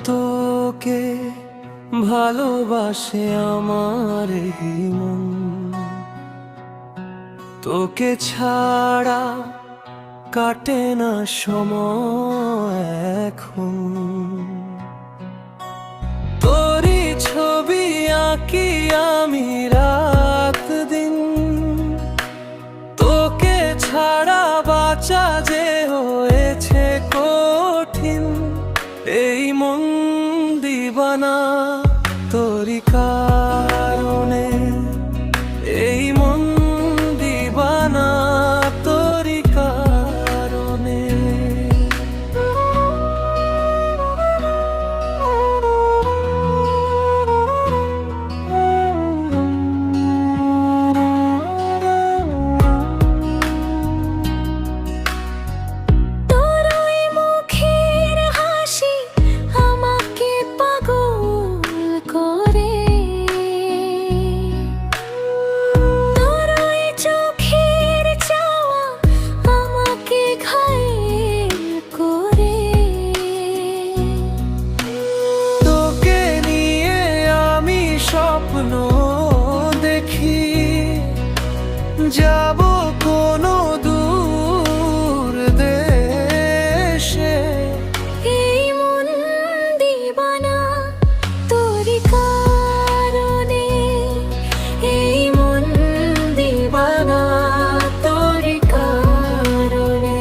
তোকে ভালোবাসে আমার এই মন, তোকে ছাড়া কাটে না সময় এখন। তোরই ছবি আঁকি আমি রাত দিন, তোকে ছাড়া বাঁচা যে হয়েছে কঠিন। এই মন দিবানা তোরই কারণে, এই মন দিবানা তোরই কারণে। স্বপ্ন দেখি যাব কোনো দূর দেশে, এই মন দিবানা তোরই কারণে, এই মন দিবানা তোরই কারণে।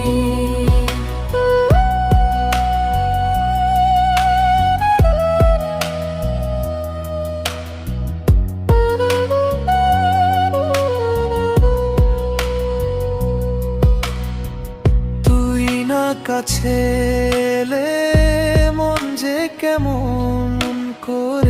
কাছে এলে মন যে কেমন করে